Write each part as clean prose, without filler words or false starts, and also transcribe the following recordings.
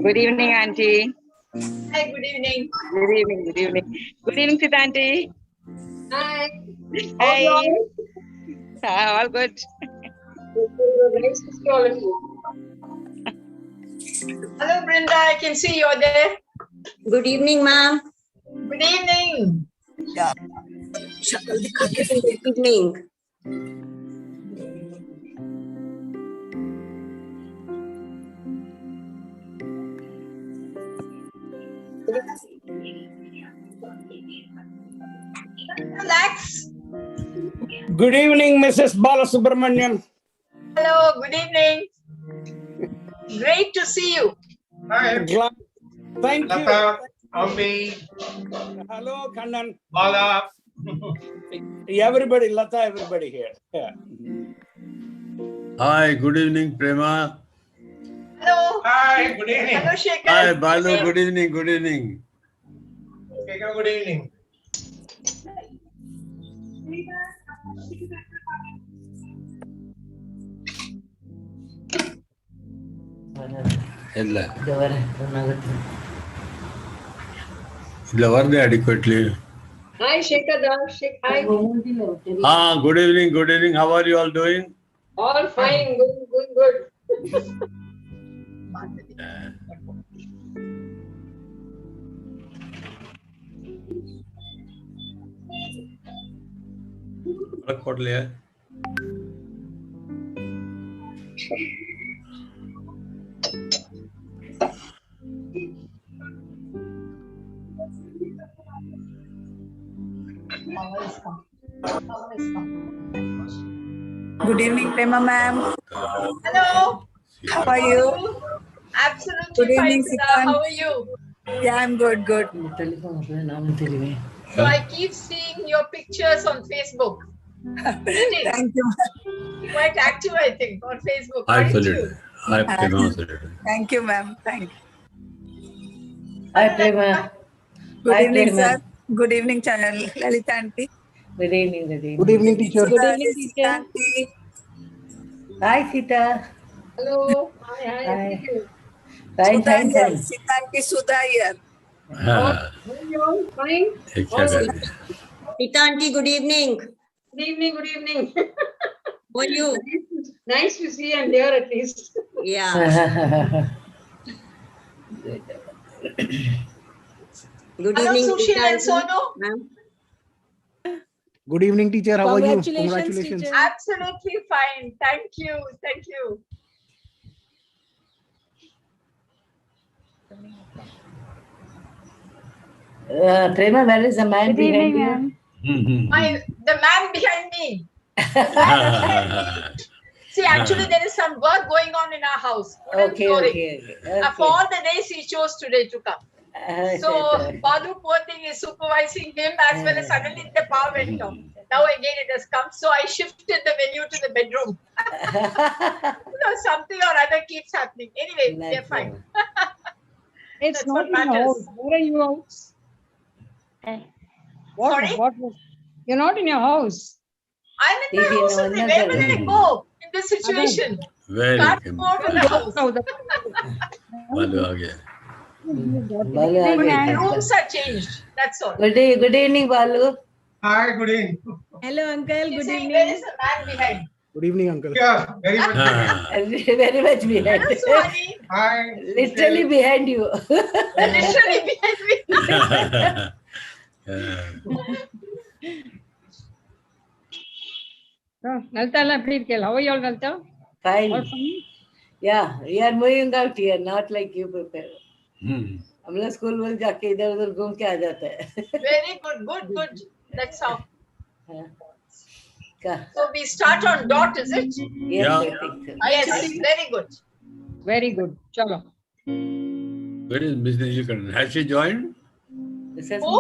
Good evening, Auntie. Hi, good evening. Good evening, good evening. Good evening, Sita Auntie. Hi. Hi. All good. Nice to see all of you. Hello, Brinda. I can see you're there. Good evening, ma'am. Good evening. Good evening. Relax. Good evening, Mrs. Balasubramaniam. Hello, good evening. Great to see you. Hi, Thank you. Lata, Ambi, Hello, Kannan. Bala. Everybody, Lata, everybody here. Yeah. Hi, good evening, Prema. Hello. Hi, good evening. Hello, Shekhar. Hi, Balu, good evening, good evening. Shekhar, good evening. ಇಲ್ಲ ಬರ್ದೆ adequately. Hi, Shekhar. Hi. Good evening, good evening. How are you all doing? All fine. Good. ಕೊಡ್ಲಿಯಾ Good evening, Prema ma'am. Hello. How are you? Absolutely Good evening, fine, Sita. Sitan. How are you? Yeah, I'm good. So I keep seeing your pictures on Facebook. Thank you. Quite active, I think, on Facebook. aren't you? Absolutely. Absolutely. Thank you, ma'am. Thank you. Hi, Prema. Good Hi, evening, Prema. sir. Good evening, channel. Lalita aunty. Good evening, good evening. Good evening, teacher. Good evening, Sita aunty. Hi, Sita. Hello. Hi. Hi. Sudha Fine. here. Sita aunty Sudha here. How are you all? Fine? All good. Sita aunty, good evening. Good evening. How are you? Nice to see and hear at least. Yeah. Good Hello, evening, Sushil Sita and aunty. Sonu. Ma'am. Good evening, teacher. How are you? Congratulations, teacher. Absolutely fine. Thank you. Prema, where is the man Good behind evening, you? ma'am. The man behind me. See, actually, there is some work going on in our house. Wooden flooring. Okay. Of all the days, he chose today to come. So, Balu, poor thing, is supervising him as well as suddenly the power went off. Now again it has come. So I shifted the venue to the bedroom. Something or other keeps happening. Anyway, they're fine. It's That's not what in your matters. house. Where are you out? Sorry? You're not in your house. I'm in my house only. Where will I go in this situation? Very Can't good. go to the house. No, Balu ಆಗೆ. The rooms are changed. That's all. Good evening, Balu. Hi, good evening. Hello, uncle. He's Good saying evening. there is a man behind. Good evening, uncle. Yeah, very much. Very much behind. Hello, Suhani. Hi. Literally behind you. Literally behind me. Nalta, எப்படி இருக்கீங்க? How are you all, Nalta? Fine. All fine? Yeah, we are moving out here, not like you people. हम लोग school में जाके इधर उधर घूम के आ जाते हैं. Very good. That's how. का? So we start on dot, is it? Yes, Yeah. I think so. Yes, very good. Very good. Chalo. Where is Mrs. Neelakantan? Has she joined? This is Who?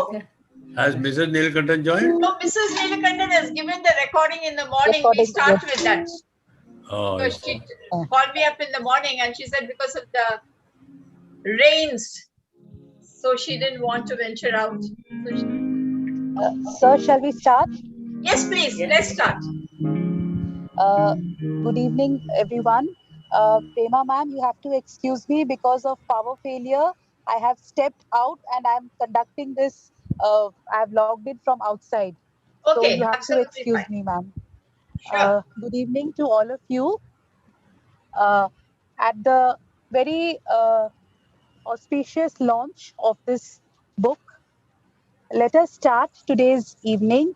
Has Mrs. Neelakantan joined? No, Mrs. Neelakantan has given the recording in the morning. We start with that. Oh, So she called me up in the morning and she said because of the rains, so she didn't want to venture out. Sir, shall we start? Yes, please. Yes. Let's start. Good evening, everyone. Prema ma'am, you have to excuse me because of power failure. I have stepped out and I'm conducting this. I've logged in from outside. So Okay, you have to absolutely excuse fine. me, ma'am. Sure. Good evening to all of you. At the very auspicious launch of this book, let us start today's evening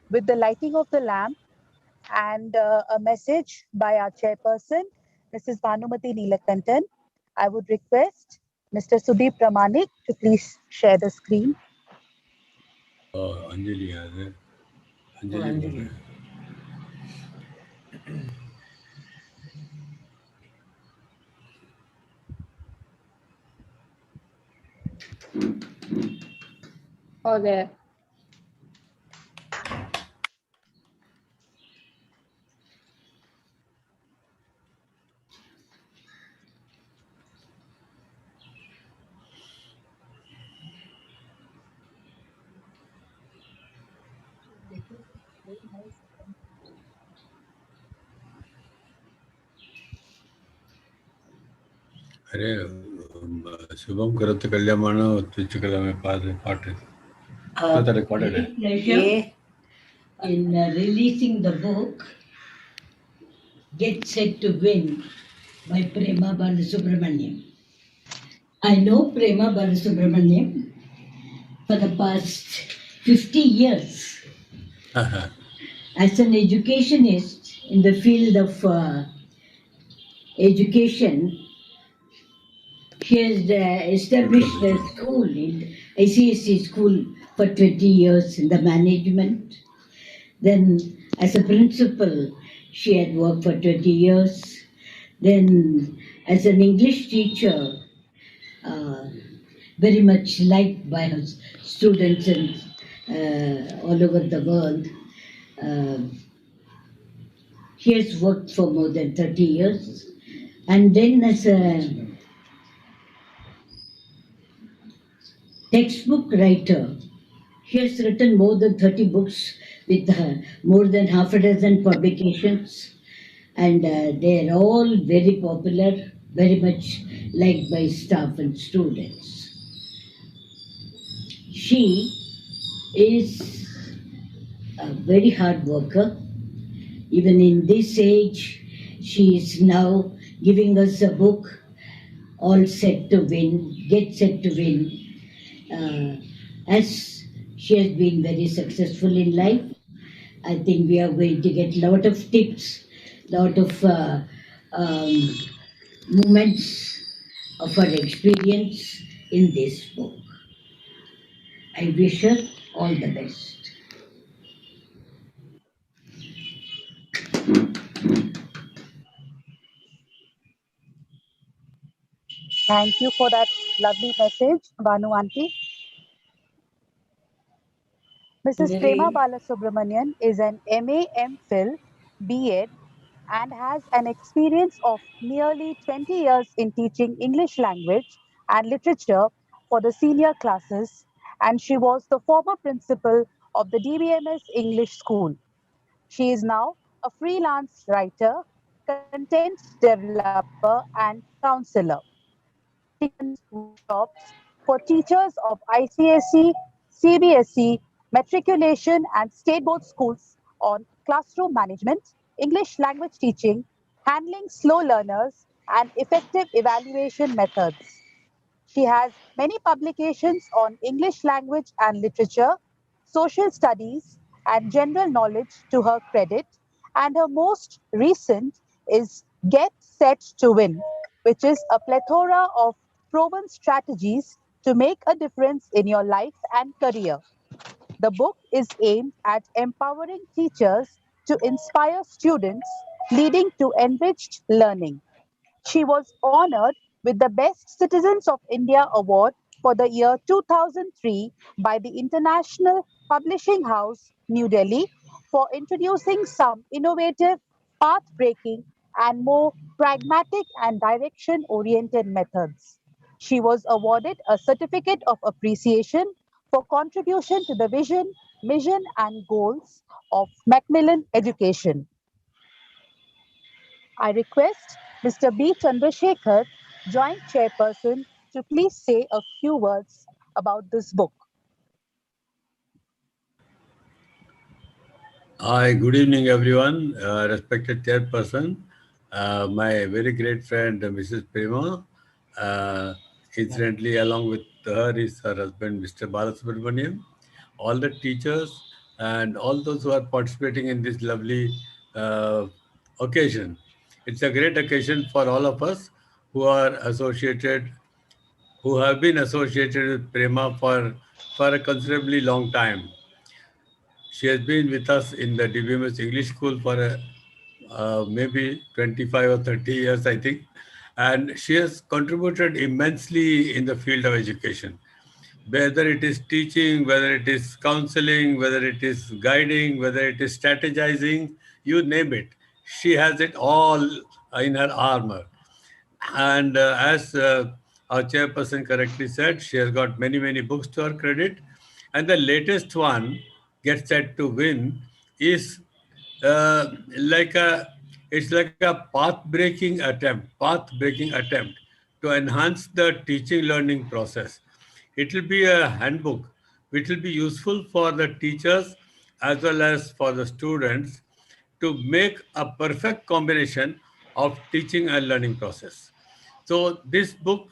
with the lighting of the lamp and a message by our chairperson, Mrs. Bhanumati Neelakantan. I would request Mr. Sudeep Pramanik to please share the screen. Anjali याद है अंजलि बोल रहे हैं Oh, there. अरे शुभम करत कल्याण तुझकला में पाठ तो recorded है Pleasure in releasing the book Get Set to Win by Prema Balasubramaniam. I know Prema Balasubramaniam for the past 50 years as an educationist in the field of education. She has established a school in ICSC school for 20 years in the management. Then as a principal, she had worked for 20 years. Then as an English teacher, very much liked by her students and all over the world. She has worked for more than 30 years. And then as a textbook writer, she has written more than 30 books with more than half a dozen publications. And they're all very popular, very much liked by staff and students. She is a very hard worker. Even in this age, she is now giving us a book, All Set to Win, Get Set to Win. As she has been very successful in life, I think we are going to get a lot of tips, lot of moments of her experience in this book. I wish her all the best. Thank you for that lovely message, Banu Aunty. Mrs. Prema Balasubramanian is an MA, MPhil, B.Ed, and has an experience of nearly 20 years in teaching English language and literature for the senior classes, and she was the former principal of the DBMS English School. She is now a freelance writer, content developer, and counselor. She conducts workshops for teachers of ICSE, CBSE, matriculation, and state board schools on classroom management, English language teaching, handling slow learners, and effective evaluation methods. She has many publications on English language and literature, social studies, and general knowledge to her credit, and her most recent is Get Set to Win, which is a plethora of proven strategies to make a difference in your life and career. The book is aimed at empowering teachers to inspire students, leading to enriched learning. She was honored with the Best Citizens of India Award for the year 2003 by the International Publishing House, New Delhi, for introducing some innovative, path breaking, and more pragmatic and direction oriented methods. She was awarded a certificate of appreciation for contribution to the vision, mission, and goals of Macmillan Education. I request Mr. B. Chandrasekhar, Joint Chairperson, to please say a few words about this book. Hi, good evening, everyone. Respected chairperson, my very great friend, Mrs. Prema. Incidentally, along with her is her husband, Mr. Balasubramaniam. All the teachers and all those who are participating in this lovely occasion. It's a great occasion for all of us who are associated, who have been associated with Prema for a considerably long time. She has been with us in the DBMS English School for maybe 25 or 30 years, I think. And she has contributed immensely in the field of education, whether it is teaching, whether it is counseling, whether it is guiding, whether it is strategizing, you name it. She has it all in her armor. And as our chairperson correctly said, she has got many, many books to her credit. And the latest one, Get Set to Win, is like a path-breaking attempt to enhance the teaching learning process. It will be a handbook which will be useful for the teachers as well as for the students to make a perfect combination of teaching and learning process. So this book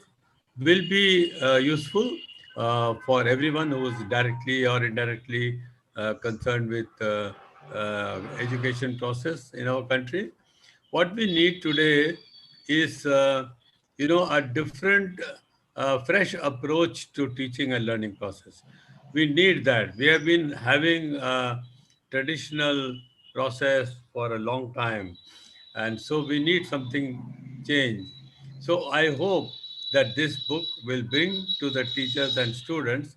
will be useful for everyone who is directly or indirectly concerned with education process in our country. What we need today is, a different, fresh approach to teaching and learning process. We need that. We have been having a traditional process for a long time, and so we need something change. So I hope that this book will bring to the teachers and students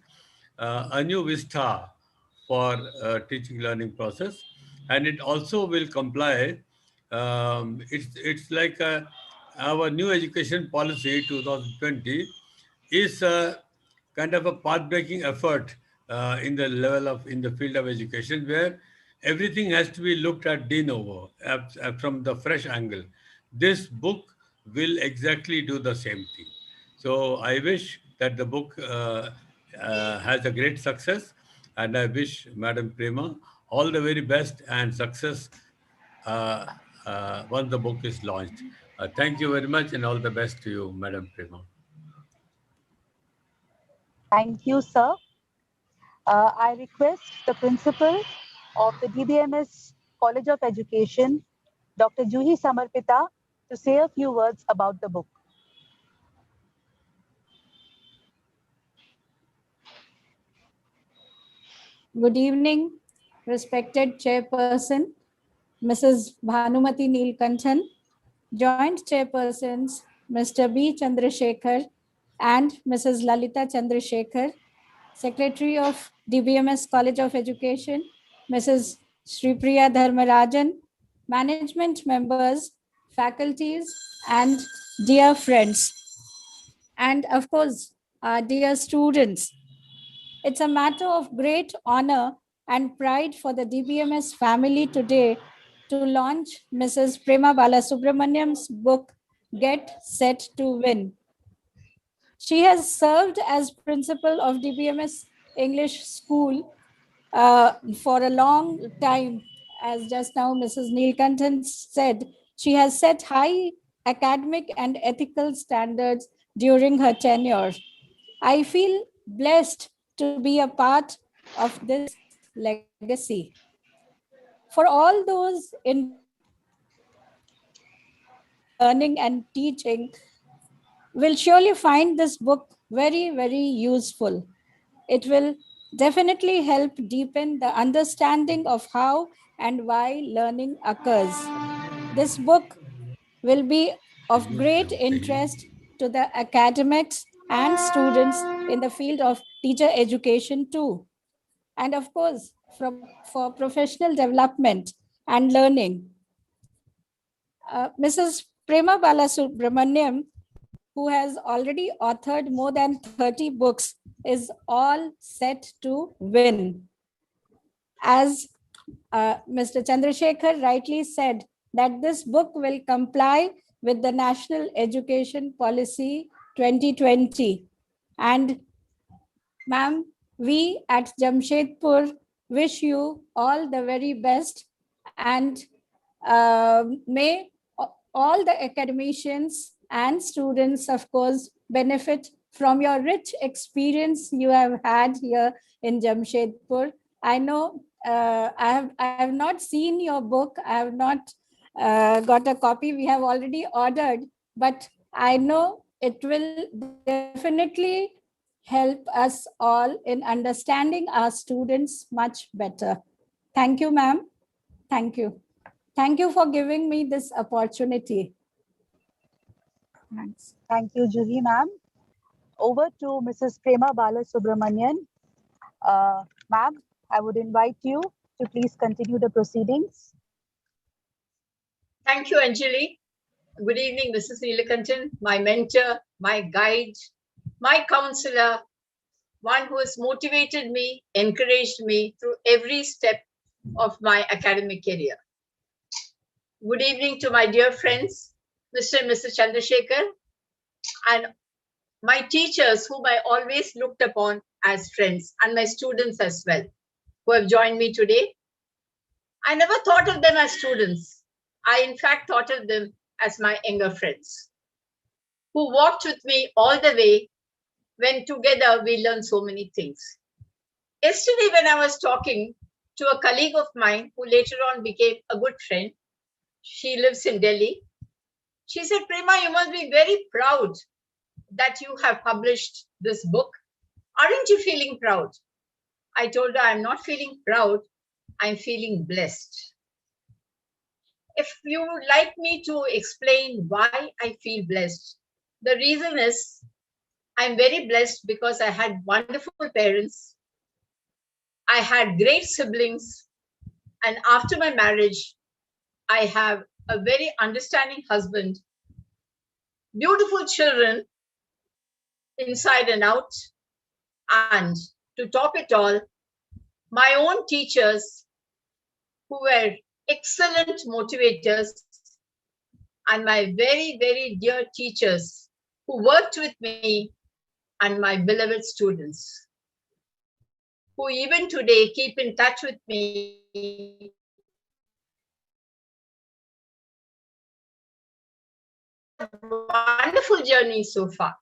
a new vista for teaching learning process, and it also will comply. It's like our new education policy 2020 is a kind of a path-breaking effort in the field of education, where everything has to be looked at de novo from the fresh angle. This book will exactly do the same thing. So I wish that the book has a great success, and I wish Madam Prema all the very best and success once the book is launched. Thank you very much, and all the best to you, Madam Prema. Thank you, sir. I request the principal of the DBMS College of Education, Dr. Juhi Samarpita, to say a few words about the book. Good evening, respected Chairperson, Mrs. Bhanumati Neelkanchan, Joint Chairpersons, Mr. B. Chandrasekhar and Mrs. Lalita Chandrasekhar, Secretary of DBMS College of Education, Mrs. Shripriya Dharmarajan, management members, faculties, and dear friends, and of course, our dear students. It's a matter of great honor and pride for the DBMS family today to launch Mrs. Prema Balasubramaniam's book, Get Set to Win. She has served as principal of DBMS English School for a long time. As just now Mrs. Neelkanchan said, she has set high academic and ethical standards during her tenure. I feel blessed to be a part of this legacy. For all those in learning and teaching, will surely find this book very, very useful. It will definitely help deepen the understanding of how and why learning occurs. This book will be of great interest to the academics and students in the field of teacher education too. And of course, for professional development and learning. Mrs. Prema Balasubramaniam, who has already authored more than 30 books, is all set to win. As Mr. Chandrasekhar rightly said, that this book will comply with the National Education Policy 2020. And ma'am, we at Jamshedpur wish you all the very best, and may all the academicians and students, of course, benefit from your rich experience you have had here in Jamshedpur. I know I have not seen your book. I have not got a copy. We have already ordered, but I know it will definitely help us all in understanding our students much better. Thank you, ma'am. Thank you. Thank you for giving me this opportunity. Thanks. Thank you, Juhi ma'am. Over to Mrs. Prema Balasubramanian. Ma'am, I would invite you to please continue the proceedings. Thank you, Anjali. Good evening, Mrs. Neelakantan, my mentor, my guide, my counselor, one who has motivated me, encouraged me through every step of my academic career. Good evening to my dear friends, Mr. and Mrs. Chandrasekhar, and my teachers whom I always looked upon as friends, and my students as well, who have joined me today. I never thought of them as students. I, in fact, thought of them as my younger friends, who walked with me all the way when together we learned so many things. Yesterday, when I was talking to a colleague of mine who later on became a good friend, she lives in Delhi. She said, Prema, you must be very proud that you have published this book. Aren't you feeling proud? I told her, I'm not feeling proud. I'm feeling blessed. If you would like me to explain why I feel blessed, the reason is I'm very blessed because I had wonderful parents. I had great siblings. And after my marriage, I have a very understanding husband, beautiful children inside and out. And to top it all, my own teachers who were excellent motivators, and my very, very dear teachers who worked with me, and my beloved students who even today keep in touch with me. Wonderful journey so far.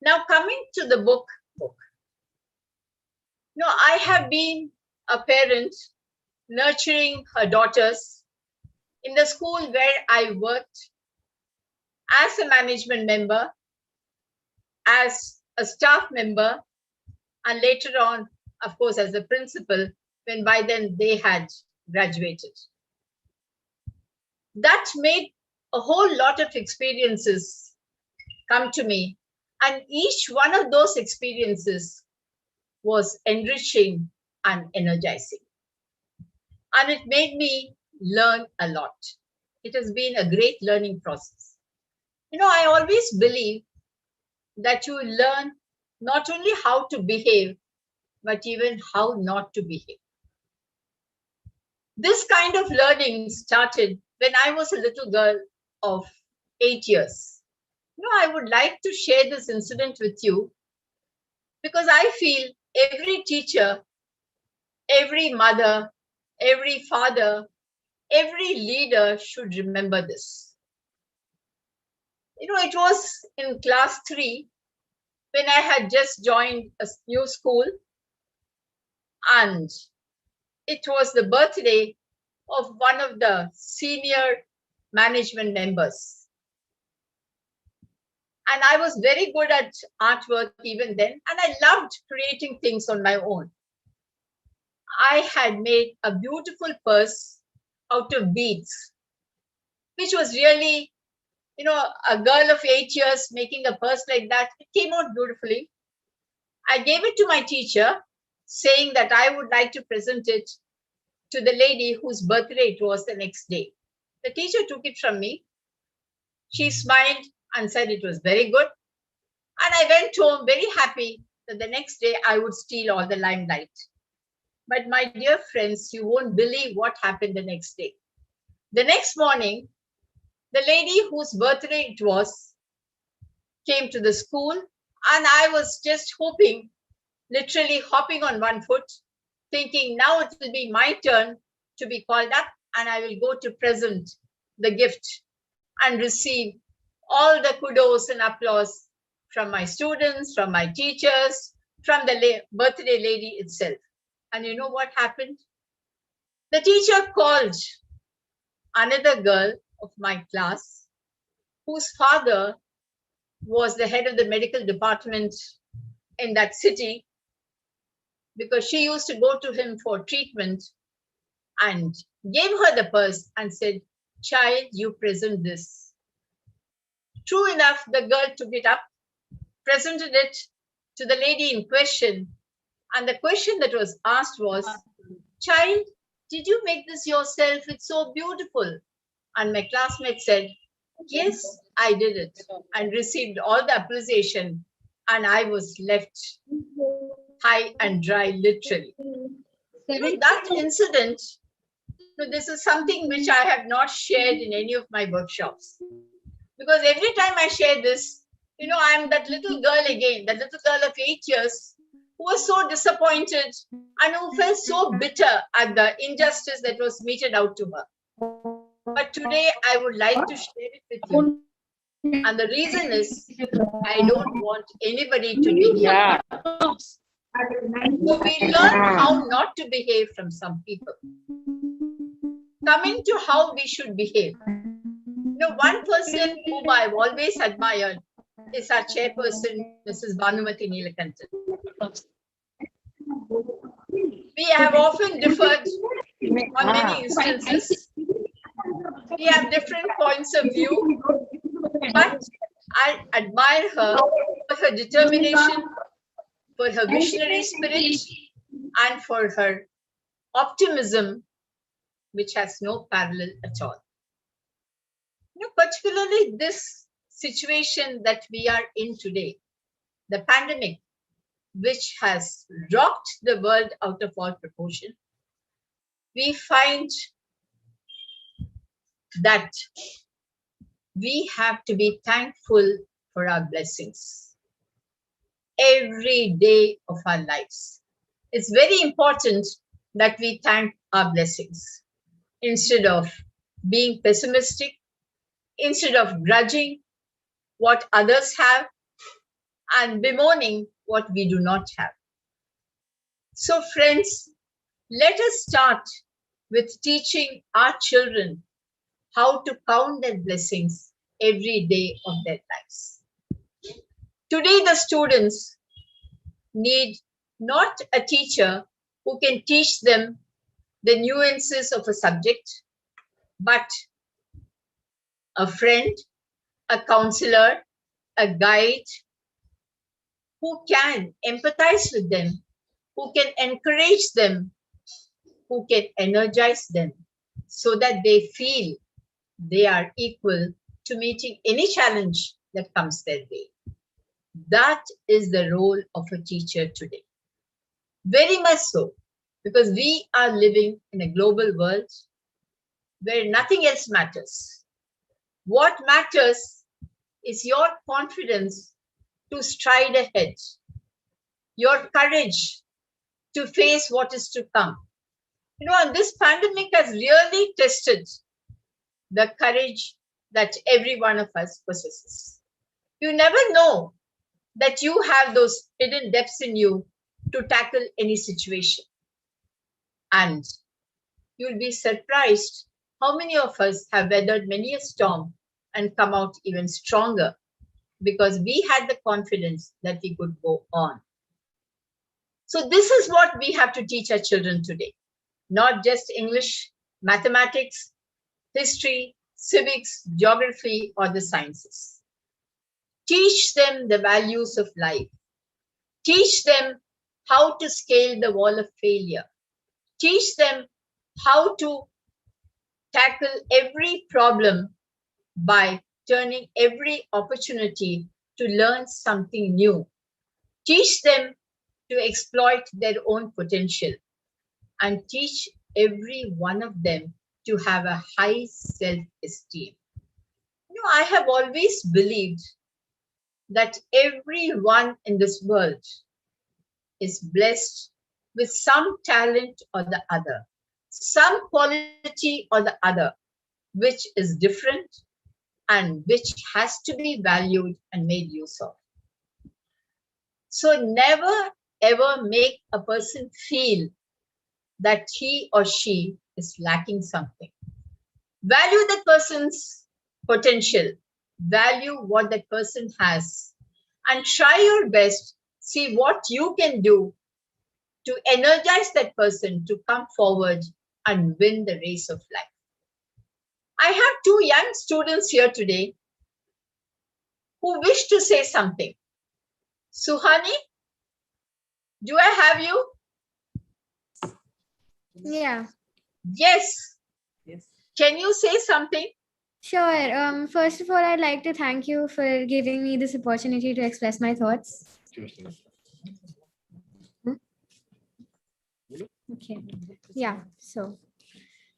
Now coming to the book. No, I have been a parent nurturing her daughters in the school where I worked as a management member, as a staff member, and later on, of course, as a principal, when by then they had graduated. That made a whole lot of experiences come to me, and each one of those experiences was enriching and energizing. And it made me learn a lot. It has been a great learning process. You know, I always believe that you learn not only how to behave, but even how not to behave. This kind of learning started when I was a little girl of 8 years. You know, I would like to share this incident with you because I feel every teacher, every mother, every father, every leader should remember this. You know, it was in class 3 when I had just joined a new school, and it was the birthday of one of the senior management members. And I was very good at artwork even then, and I loved creating things on my own. I had made a beautiful purse out of beads, which was really, you know, a girl of 8 years making a purse like that. It came out beautifully. I gave it to my teacher, saying that I would like to present it to the lady whose birthday it was the next day. The teacher took it from me. She smiled and said it was very good. And I went home very happy that the next day I would steal all the limelight. But my dear friends, you won't believe what happened the next day. The next morning, the lady whose birthday it was came to the school, and I was just hoping, literally hopping on one foot, thinking now it will be my turn to be called up and I will go to present the gift and receive all the kudos and applause from my students, from my teachers, from the birthday lady itself. And you know what happened? The teacher called another girl of my class whose father was the head of the medical department in that city, because she used to go to him for treatment, and gave her the purse and said, "Child, you present this." True enough, the girl took it up, presented it to the lady in question, and the question that was asked was, "Child, did you make this yourself? It's so beautiful." And my classmate said, "Yes, I did it," and received all the appreciation, and I was left high and dry, literally. So that incident, so this is something which I have not shared in any of my workshops. Because every time I share this, I'm that little girl again, that little girl of 8 years who was so disappointed and who felt so bitter at the injustice that was meted out to her. But today I would like to share it with you. And the reason is, I don't want anybody to be here. So we learn how not to behave from some people. Coming to how we should behave. One person whom I've always admired is our chairperson, Mrs. Bhanumati Neelakantan. We have often differed on many instances. We have different points of view, but I admire her for her determination, for her visionary spirit, and for her optimism, which has no parallel at all. Particularly this situation that we are in today, the pandemic, which has rocked the world out of all proportion, we find that we have to be thankful for our blessings every day of our lives. It's very important that we thank our blessings instead of being pessimistic, instead of grudging what others have and bemoaning what we do not have. So friends, let us start with teaching our children how to count their blessings every day of their lives. Today, the students need not a teacher who can teach them the nuances of a subject, but a friend, a counselor, a guide who can empathize with them, who can encourage them, who can energize them so that they feel they are equal to meeting any challenge that comes their way. That is the role of a teacher today. Very much so, because we are living in a global world where nothing else matters. What matters is your confidence to stride ahead, your courage to face what is to come. And this pandemic has really tested the courage that every one of us possesses. You never know that you have those hidden depths in you to tackle any situation. And you'll be surprised how many of us have weathered many a storm and come out even stronger because we had the confidence that we could go on. So this is what we have to teach our children today, not just English, mathematics, history, civics, geography, or the sciences. Teach them the values of life. Teach them how to scale the wall of failure. Teach them how to tackle every problem by turning every opportunity to learn something new. Teach them to exploit their own potential and teach every one of them to have a high self-esteem. I have always believed that everyone in this world is blessed with some talent or the other, some quality or the other, which is different and which has to be valued and made use of. So never ever make a person feel that he or she is lacking something. Value that person's potential, value what that person has, and try your best, see what you can do to energize that person to come forward and win the race of life. I have two young students here today who wish to say something. Suhani, do I have you? Yeah, Yes. Can you say something? sure. First of all, I'd like to thank you for giving me this opportunity to express my thoughts. Hmm? Okay. Yeah, so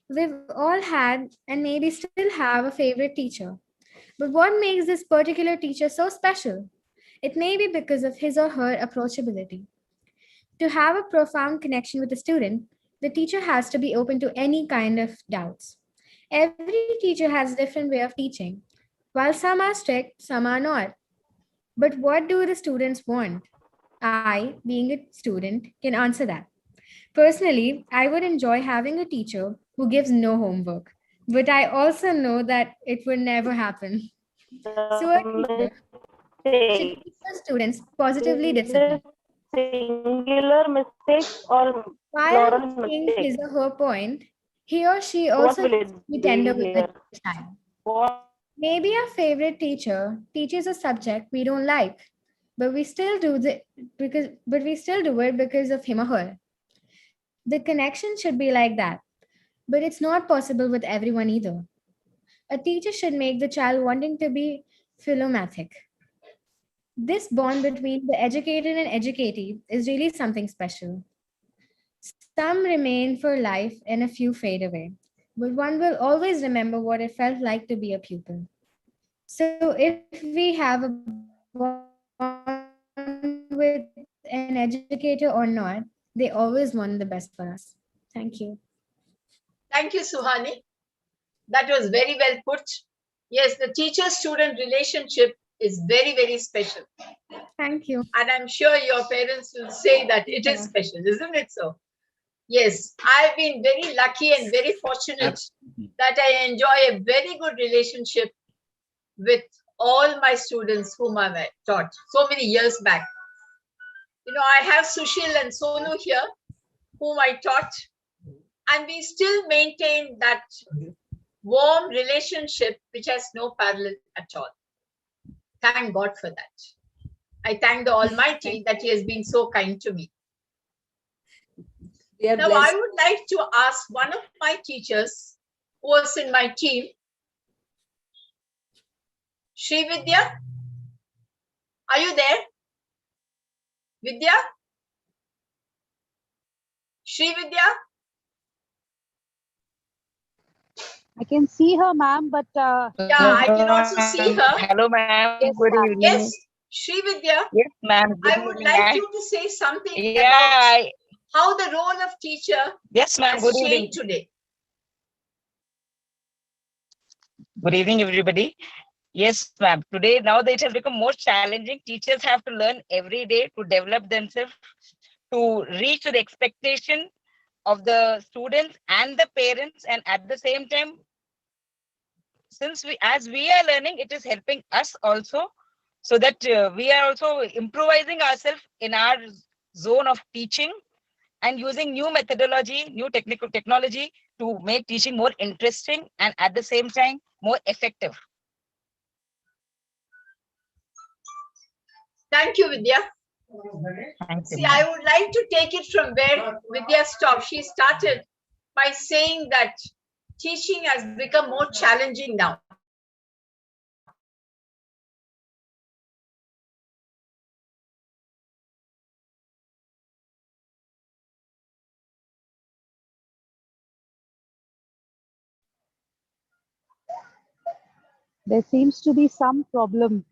we've all had and maybe still have a favorite teacher. But what makes this particular teacher so special? It may be because of his or her approachability. To have a profound connection with the student, the teacher has to be open to any kind of doubts. Every teacher has a different way of teaching. While some are strict, some are not. But what do the students want? I, being a student, can answer that. Personally, I would enjoy having a teacher who gives no homework, but I also know that it would never happen. So a teacher should keep her students positively disciplined. Singular mistakes or While plural making his mistakes? or her point, he or she What also will has it to be tender be with the here? child. What? Maybe our favorite teacher teaches a subject we don't like, but we still do it because of him or her. The connection should be like that, but it's not possible with everyone either. A teacher should make the child wanting to be philomathic. This bond between the educated and educatee is really something special. Some remain for life and a few fade away, but one will always remember what it felt like to be a pupil. So if we have a bond with an educator or not, they always want the best for us. Thank you. Thank you, Suhani. That was very well put. Yes, the teacher-student relationship is very, very special. Thank you. And I'm sure your parents will say that it is special, isn't it so? Yes, I've been very lucky and very fortunate that I enjoy a very good relationship with all my students whom I've taught so many years back. I have Sushil and Sonu here, whom I taught, and we still maintain that warm relationship which has no parallel at all. Thank God for that. I thank the Almighty that He has been so kind to me. Now, I would like to ask one of my teachers who was in my team, Sri Vidya, are you there? Vidya? Sri Vidya? I can see her, ma'am, but yeah, I can also see her. Hello, ma'am. Yes, Good ma'am. evening. Yes, Sri Vidya. Yes, ma'am. Good I would evening. like you to say something Yeah, about how the role of teacher yes, ma'am. has Good evening. changed today. Good evening, everybody. Yes, ma'am. Today, now that it has become more challenging, teachers have to learn every day to develop themselves to reach to the expectation of the students and the parents, and at the same time, since as we are learning, it is helping us also, so that we are also improvising ourselves in our zone of teaching and using new methodology, new technical technology to make teaching more interesting and at the same time more effective. Thank you, Vidya. Thank you, See, ma'am. I would like to take it from where Vidya stopped. She started by saying that teaching has become more challenging now. There seems to be some problem.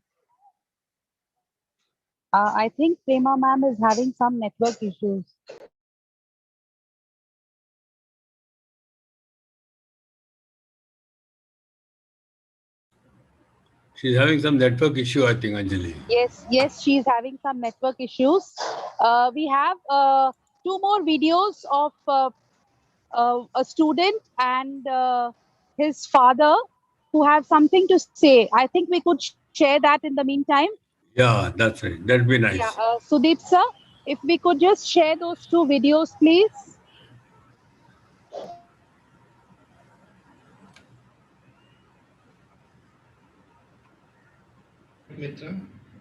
I think Prema ma'am is having some network issues. She's having some network issue, I think, Anjali. Yes, she's having some network issues. We have two more videos of a student and his father who have something to say. I think we could share that in the meantime. Yeah, that's right. That'd be nice. Yeah, Sudeep sir, if we could just share those two videos, please. Mitra.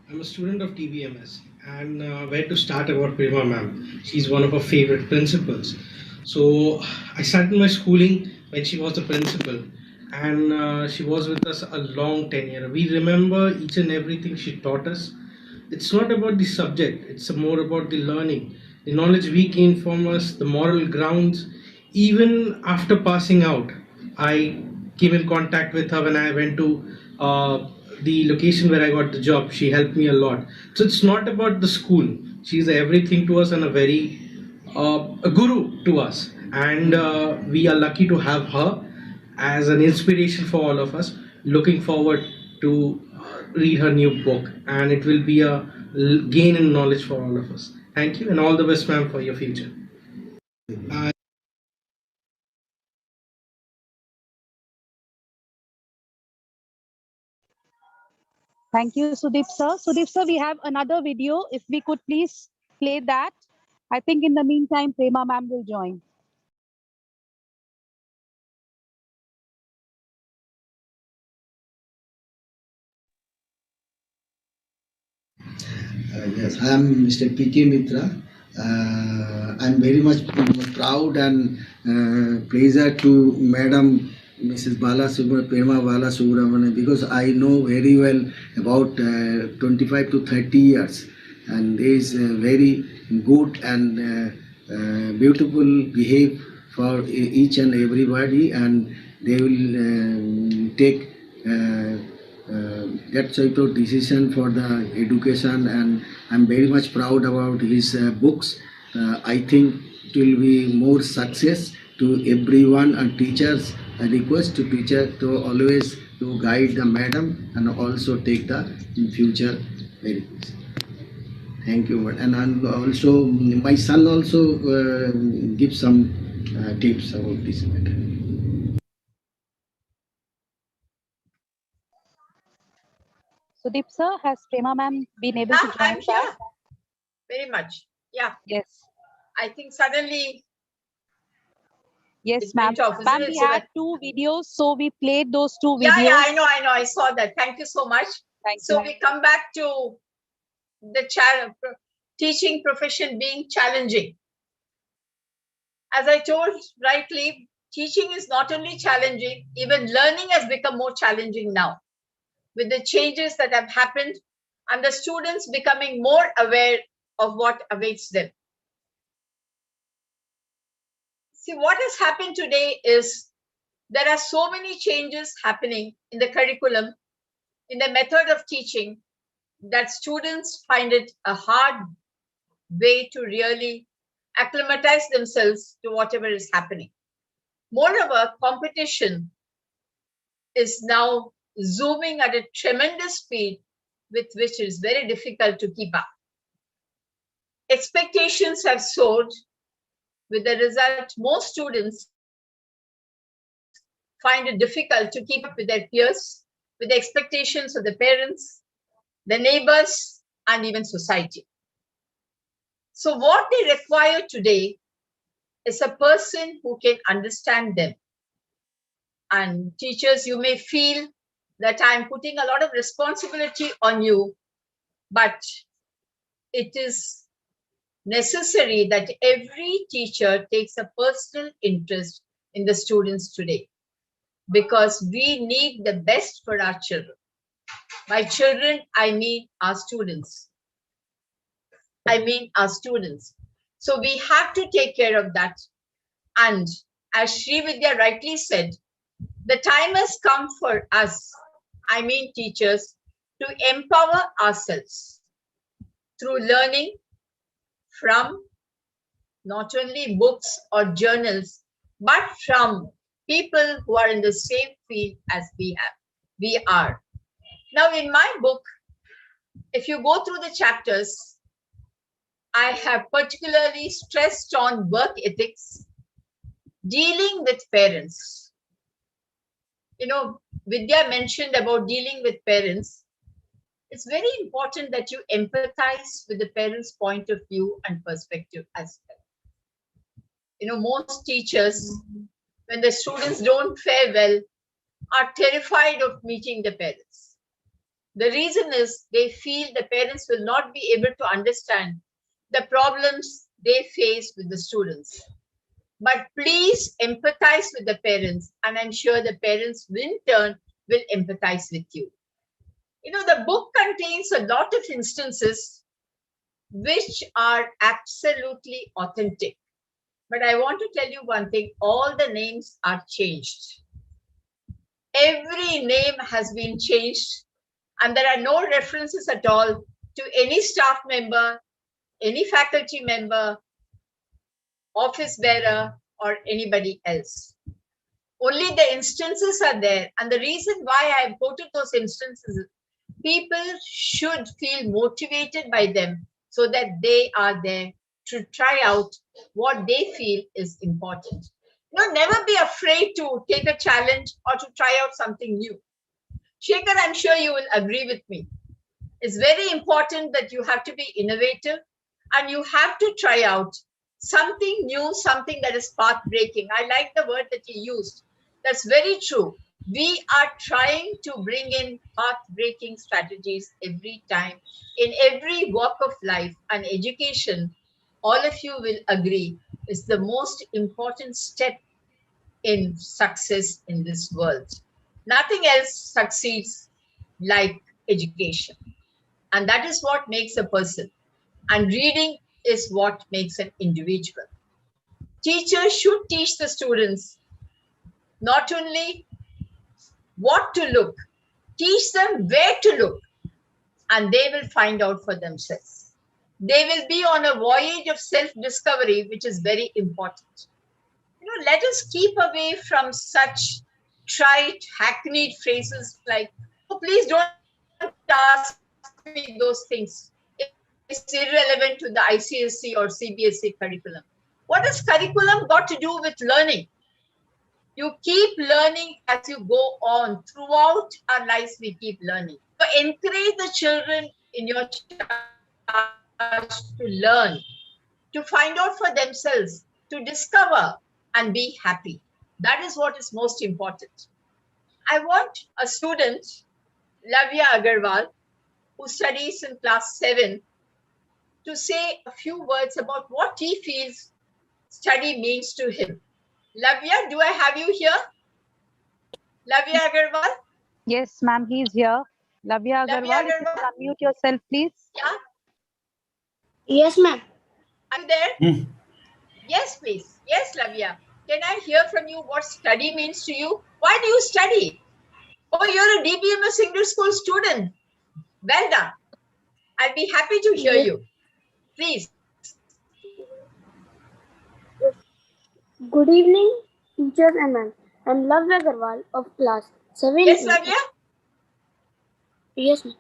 I'm a student of TVMS, and where to start about Prema ma'am? She's one of our favorite principals. So I started my schooling when she was the principal, and she was with us a long tenure. We remember each and everything she taught us. It's not about the subject, it's more about the learning, the knowledge we gain from us, the moral grounds. Even after passing out, I came in contact with her when I went to the location where I got the job. She helped me a lot. So it's not about the school. She's everything to us and a guru to us. And we are lucky to have her as an inspiration for all of us. Looking forward to read her new book, and it will be a gain in knowledge for all of us. Thank you, and all the best, ma'am, for your future. Thank you, Sudeep sir. Sudeep sir, we have another video. If we could please play that. I think in the meantime, Prema ma'am will join. Yes, I am Mr. P.K. Mitra. I'm very much proud and pleasure to Madam Mrs. Prema Bala Subramanian, because I know very well about 25 to 30 years, and is very good and beautiful behave for each and everybody, and they will take that type of decision for the education, and I'm very much proud about his books. I think it will be more success to everyone and teachers. I request to teacher to always to guide the madam and also take the in future very good. Thank you. And I'm also my son also give some tips about this matter. Sudeep sir, has Prema ma'am been able to join I'm back? here. Very much. Yeah. Yes. I think suddenly. Yes, ma'am. Ma'am, we had two videos, so we played those two videos. Yeah, I know. I saw that. Thank you so much. So we come back to the teaching profession being challenging. As I told rightly, teaching is not only challenging, even learning has become more challenging now. With the changes that have happened and the students becoming more aware of what awaits them. See, what has happened today is there are so many changes happening in the curriculum, in the method of teaching, that students find it a hard way to really acclimatize themselves to whatever is happening. Moreover, competition is now zooming at a tremendous speed with which it is very difficult to keep up. Expectations have soared, with the result most students find it difficult to keep up with their peers, with the expectations of the parents, the neighbors, and even society. So what they require today is a person who can understand them. And teachers, you may feel that I'm putting a lot of responsibility on you, but it is necessary that every teacher takes a personal interest in the students today, because we need the best for our children. By children, I mean our students. So we have to take care of that. And as Sri Vidya rightly said, the time has come for us I mean teachers, to empower ourselves through learning from not only books or journals, but from people who are in the same field as we are. Now, in my book, if you go through the chapters, I have particularly stressed on work ethics, dealing with parents. You know, Vidya mentioned about dealing with parents. It's very important that you empathize with the parents' point of view and perspective as well. You know, most teachers, when the students don't fare well, are terrified of meeting the parents. The reason is they feel the parents will not be able to understand the problems they face with the students. But please empathize with the parents, and I'm sure the parents in turn will empathize with you. You know, the book contains a lot of instances which are absolutely authentic. But I want to tell you one thing, all the names are changed. Every name has been changed, and there are no references at all to any staff member, any faculty member, office bearer, or anybody else. Only the instances are there. And the reason why I have quoted those instances is people should feel motivated by them so that they are there to try out what they feel is important. You know, never be afraid to take a challenge or to try out something new. Shekhar, I'm sure you will agree with me. It's very important that you have to be innovative and you have to try out something new, something that is path-breaking. I like the word that you used. That's very true. We are trying to bring in path-breaking strategies every time, in every walk of life, and education, all of you will agree, is the most important step in success in this world. Nothing else succeeds like education. And that is what makes a person. And reading is what makes an individual. Teachers should teach the students not only what to look, teach them where to look, and they will find out for themselves. They will be on a voyage of self-discovery, which is very important. You know, let us keep away from such trite, hackneyed phrases like, oh, please don't ask me those things. It's irrelevant to the ICSE or CBSE curriculum. What has curriculum got to do with learning? You keep learning as you go on. Throughout our lives, we keep learning. So encourage the children in your charge to learn, to find out for themselves, to discover and be happy. That is what is most important. I want a student, Lavya Agarwal, who studies in class 7, to say a few words about what he feels study means to him. Lavya, do I have you here? Lavya Agarwal? Yes, ma'am, he's here. Lavya Agarwal, if you could unmute yourself, please. Yeah? Yes, ma'am. Are you there? Yes, please. Yes, Lavya. Can I hear from you what study means to you? Why do you study? Oh, you're a DBMS English School student. Well done. I'll be happy to hear you. Please. Good evening, teachers and ma'am. I'm Lavya Agarwal of class 7. Yes, Lavya? Yes, ma'am.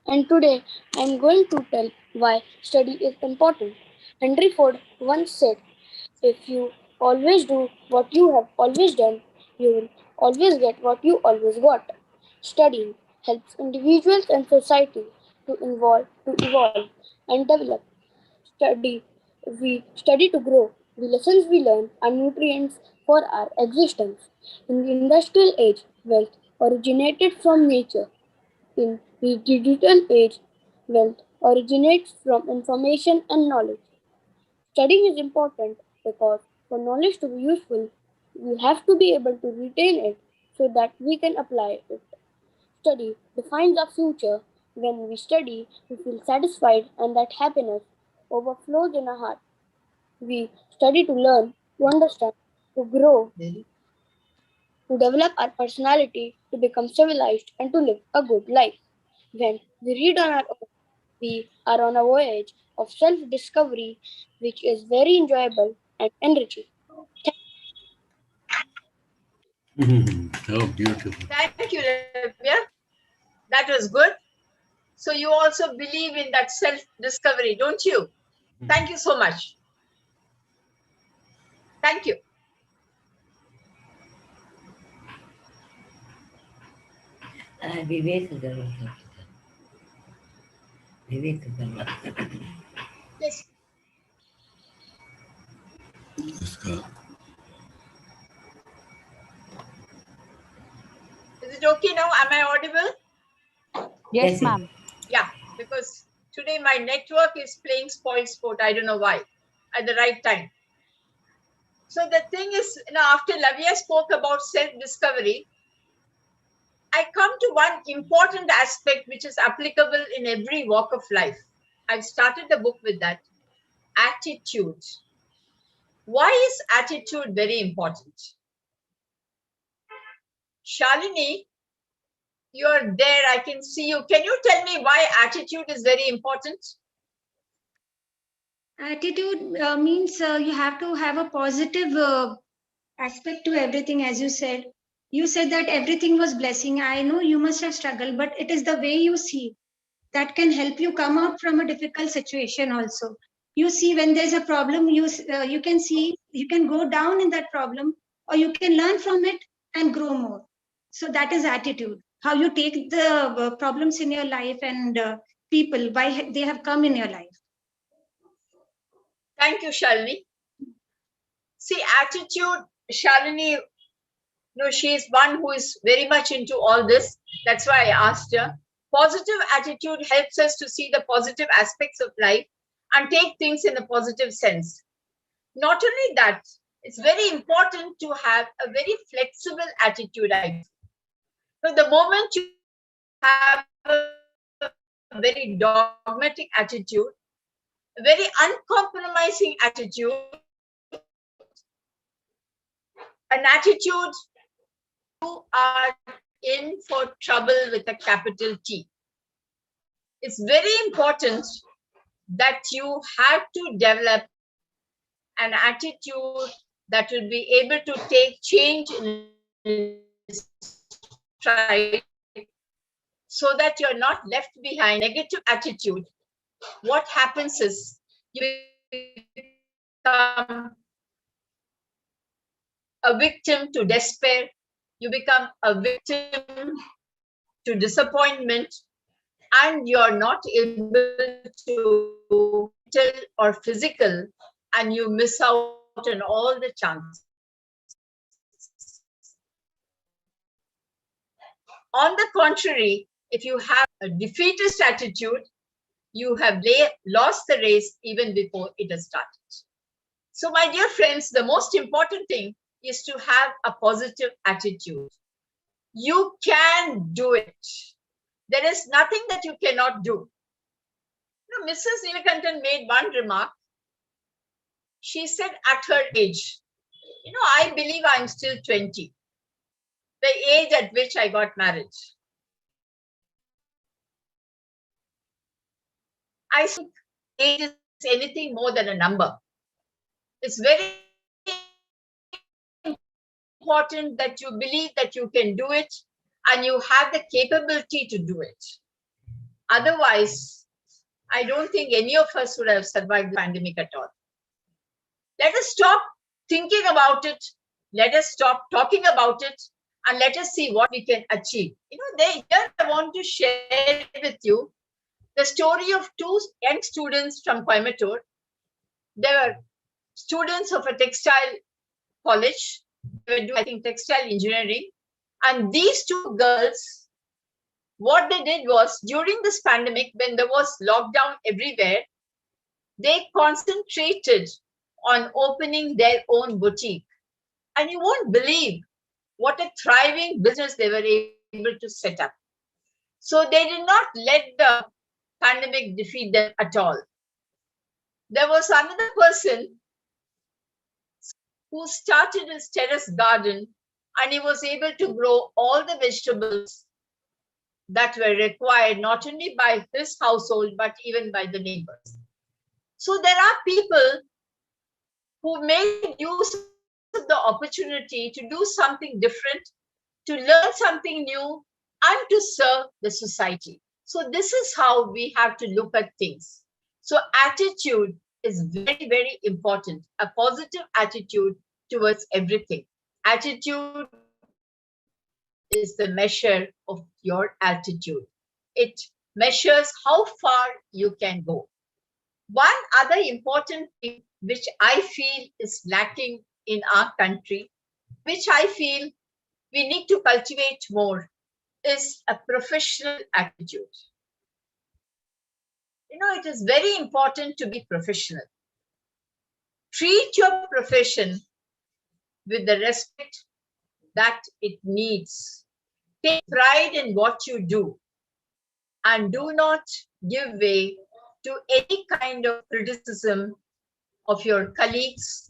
And today I'm going to tell why study is important. Henry Ford once said, if you always do what you have always done, you will always get what you always got. Studying helps individuals and society to evolve and develop. We study to grow. The lessons we learn are nutrients for our existence. In the industrial age, wealth originated from nature. In the digital age, wealth originates from information and knowledge. Studying is important because for knowledge to be useful, we have to be able to retain it so that we can apply it. Study defines our future. When we study, we feel satisfied and that happiness overflows in our heart. We study to learn, to understand, to grow, to develop our personality, to become civilized, and to live a good life. When we read on our own, we are on a voyage of self-discovery, which is very enjoyable and enriching. Oh, beautiful. Thank you, Rabia. That was good. So you also believe in that self-discovery, don't you? Thank you so much. Thank you. Vivek Yes. Is it okay now? Am I audible? Yes, ma'am. Yeah, because today my network is playing spoil sport. I don't know why. At the right time. So the thing is, after Lavia spoke about self-discovery, I come to one important aspect which is applicable in every walk of life. I've started the book with that. Attitude. Why is attitude very important? Shalini, you're there. I can see you. Can you tell me why attitude is very important? Attitude means you have to have a positive aspect to everything, as you said. You said that everything was blessing. I know you must have struggled, but it is the way you see that can help you come out from a difficult situation also. You see, when there's a problem, you can see, you can go down in that problem, or you can learn from it and grow more. So that is attitude. How you take the problems in your life and people, why they have come in your life. Thank you, Shalini. See, attitude, Shalini, she is one who is very much into all this. That's why I asked her. Positive attitude helps us to see the positive aspects of life and take things in a positive sense. Not only that, it's very important to have a very flexible attitude. So the moment you have a very dogmatic attitude, a very uncompromising attitude, an attitude, you are in for trouble with a capital T. It's very important that you have to develop an attitude that will be able to take change in stride, so that you're not left behind. Negative attitude, what happens is you become a victim to despair, you become a victim to disappointment, and you're not able to mental or physical, and you miss out on all the chances. On the contrary, if you have a defeatist attitude, you have lost the race even before it has started. So, my dear friends, the most important thing is to have a positive attitude. You can do it. There is nothing that you cannot do. Mrs. Neelakantan made one remark. She said at her age, I believe I'm still 20, the age at which I got married. I think age is anything more than a number. It's very important that you believe that you can do it and you have the capability to do it. Otherwise, I don't think any of us would have survived the pandemic at all. Let us stop thinking about it. Let us stop talking about it, and let us see what we can achieve. Here I want to share with you the story of two young students from Coimbatore. They were students of a textile college. They were doing, I think, textile engineering. And these two girls, what they did was, during this pandemic, when there was lockdown everywhere, they concentrated on opening their own boutique. And you won't believe what a thriving business they were able to set up. So they did not let the pandemic defeat them at all. There was another person who started his terrace garden and he was able to grow all the vegetables that were required not only by his household but even by the neighbors. So there are people who made use of the opportunity to do something different, to learn something new, and to serve the society. So this is how we have to look at things. So attitude is very, very important. A positive attitude towards everything. Attitude is the measure of your altitude. It measures how far you can go. One other important thing which I feel is lacking in our country, which I feel we need to cultivate more, is a professional attitude. You know, it is very important to be professional. Treat your profession with the respect that it needs. Take pride in what you do and do not give way to any kind of criticism of your colleagues,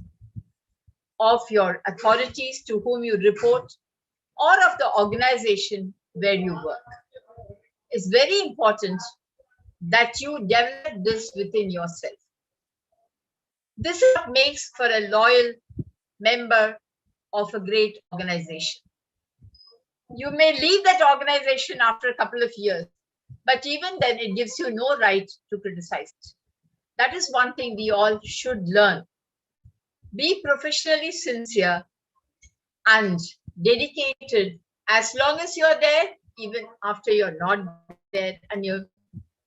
of your authorities to whom you report, or of the organization where you work. It's very important that you develop this within yourself. This is what makes for a loyal member of a great organization. You may leave that organization after a couple of years, but even then it gives you no right to criticize it. That is one thing we all should learn. Be professionally sincere and dedicated as long as you're there, even after you're not there and you've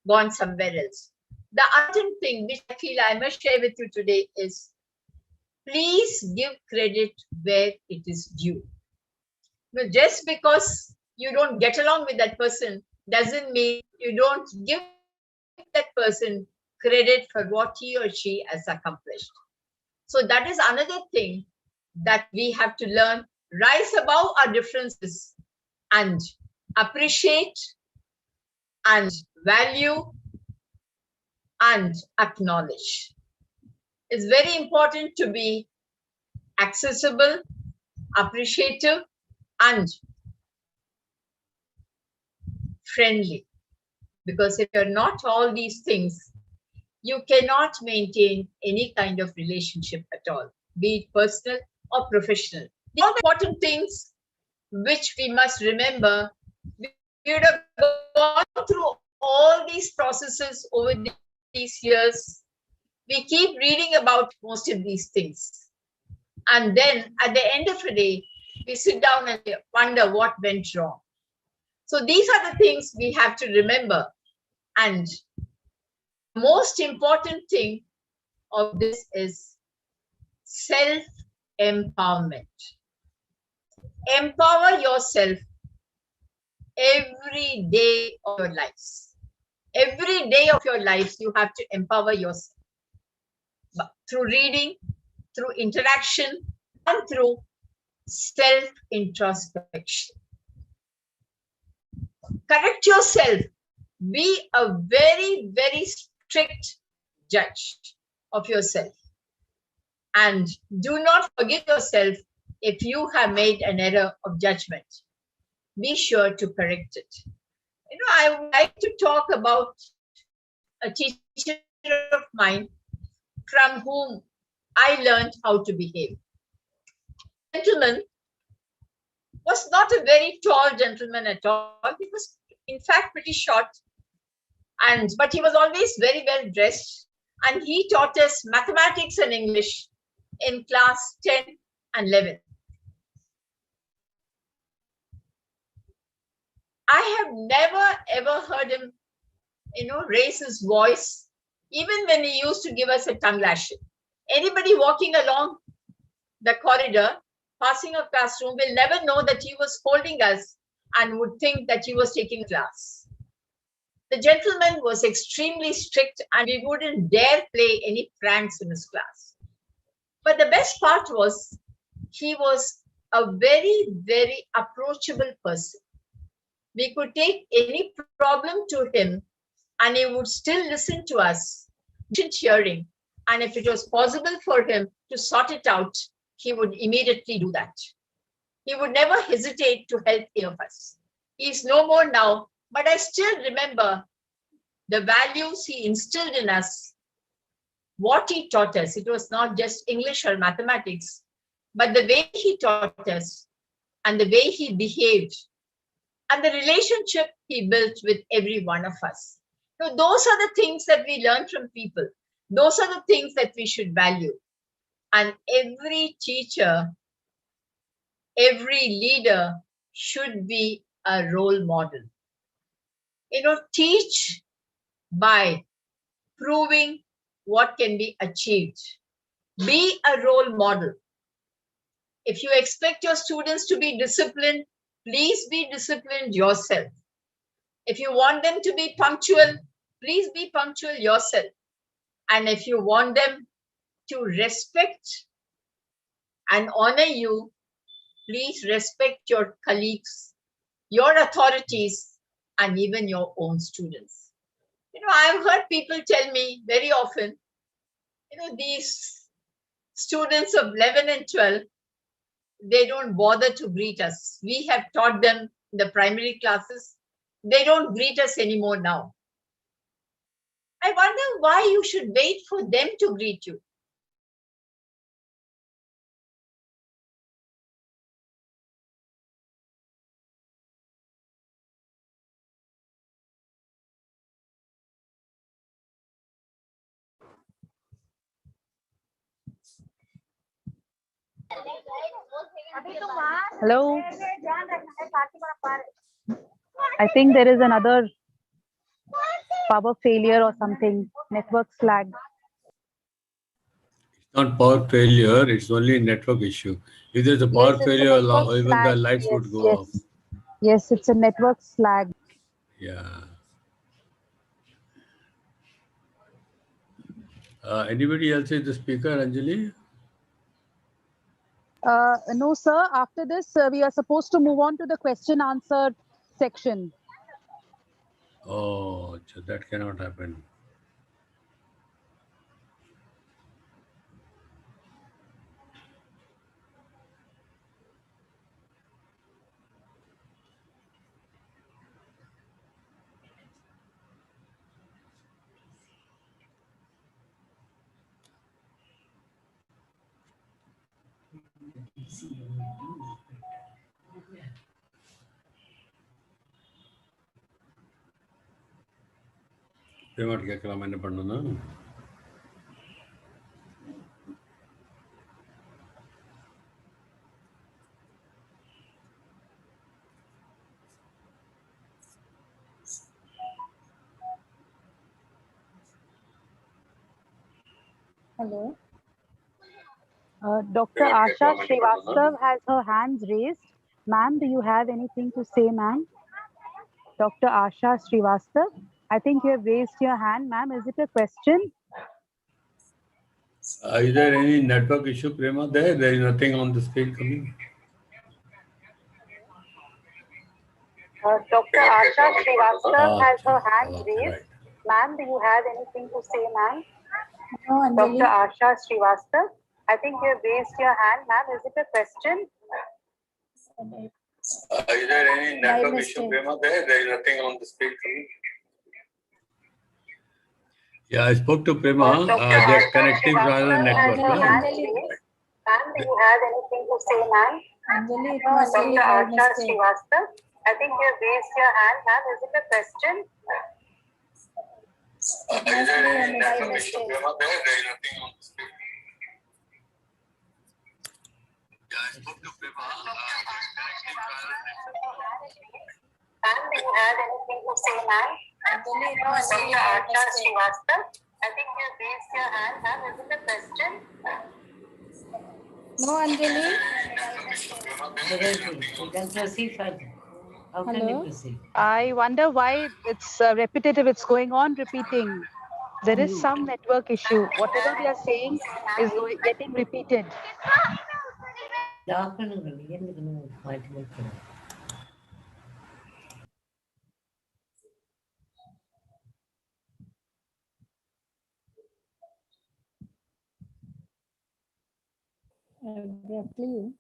gone somewhere else. The other thing which I feel I must share with you today is, please give credit where it is due. Now, just because you don't get along with that person doesn't mean you don't give that person credit for what he or she has accomplished. So that is another thing that we have to learn. Rise above our differences and appreciate and value and acknowledge. It's very important to be accessible, appreciative, and friendly. Because if you're not all these things, you cannot maintain any kind of relationship at all, be it personal or professional. The other important things which we must remember, we would have gone through all these processes over these years. We keep reading about most of these things. And then at the end of the day, we sit down and wonder what went wrong. So these are the things we have to remember. And the most important thing of this is self-empowerment. Empower yourself every day of your lives. Every day of your lives, you have to empower yourself. Through reading, through interaction, and through self-introspection. Correct yourself. Be a very, very strict judge of yourself. And do not forgive yourself if you have made an error of judgment. Be sure to correct it. You know, I would like to talk about a teacher of mine from whom I learned how to behave. The gentleman was not a very tall gentleman at all. He was, in fact, pretty short, but he was always very well dressed. And he taught us mathematics and English in class 10 and 11. I have never ever heard him, raise his voice, even when he used to give us a tongue lashing. Anybody walking along the corridor, passing a classroom, will never know that he was holding us and would think that he was taking class. The gentleman was extremely strict and we wouldn't dare play any pranks in his class. But the best part was, he was a very, very approachable person. We could take any problem to him and he would still listen to us, hearing. And if it was possible for him to sort it out, he would immediately do that. He would never hesitate to help any of us. He's no more now, but I still remember the values he instilled in us, what he taught us. It was not just English or mathematics, but the way he taught us and the way he behaved and the relationship he built with every one of us. So those are the things that we learn from people. Those are the things that we should value. And every teacher, every leader should be a role model. Teach by proving what can be achieved. Be a role model. If you expect your students to be disciplined, please be disciplined yourself. If you want them to be punctual, please be punctual yourself. And if you want them to respect and honor you, please respect your colleagues, your authorities, and even your own students. I've heard people tell me very often, these students of 11 and 12, they don't bother to greet us. We have taught them in the primary classes. They don't greet us anymore now. I wonder why you should wait for them to greet you. Hello. I think there is another power failure or something, network lag. It's not power failure, it's only a network issue. If there's a power Yes, it's a failure, network even slag. the lights Yes, would go off. yes. Yes, it's a network slag. Yeah. Anybody else is the speaker, Anjali? No, sir. After this, we are supposed to move on to the question answer section. Oh, so that cannot happen. Payment கேட்கலாம் என்ன பண்ணணும் Hello. Dr. Asha Srivastav has her hands raised. Ma'am, do you have anything to say, ma'am? Dr. Asha Srivastav, I think you have raised your hand, ma'am. Is it a question? Is there any network issue, Prema? There is nothing on the screen coming. Dr. Asha Srivastav has her hands raised. Right. Ma'am, do you have anything to say, ma'am? No, Anjali. Dr. Asha Srivastav, I think you have raised your hand, ma'am. Is it a question? Is there any network issue, Prema? There is nothing on the screen coming. Yeah, I spoke to Prema. They're connecting to another network. Ma'am, do you have anything to say, ma'am? Anjali, it must be Dr. by Asha mistake. Srivastav, I think you have raised your hand, ma'am. Is it a question? Is there any network issue, Prema? There is nothing on the screen. Yeah, I spoke to Prema. Ma'am, do you have anything to say, ma'am? Anjali, it must be Dr. by Asha mistake. Srivastav, I think you have raised your hand, ma'am. Is it a question? No, Anjali. You can proceed further. How can you Hello? proceed? I wonder why it's repetitive. It's going on repeating. There is some network issue. Whatever we are saying is getting repeated. Abruptly.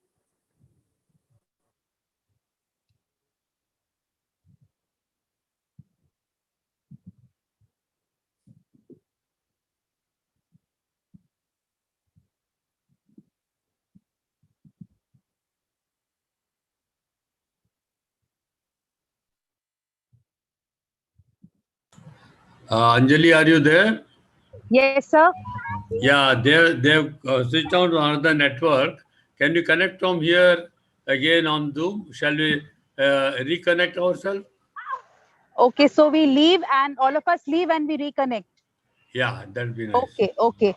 Anjali, are you there? Yes, sir. Yeah, they've switched on to another network. Can you connect from here again on Zoom? Shall we reconnect ourselves? Okay, so we leave and all of us leave and we reconnect. Yeah, that'll be nice. Okay.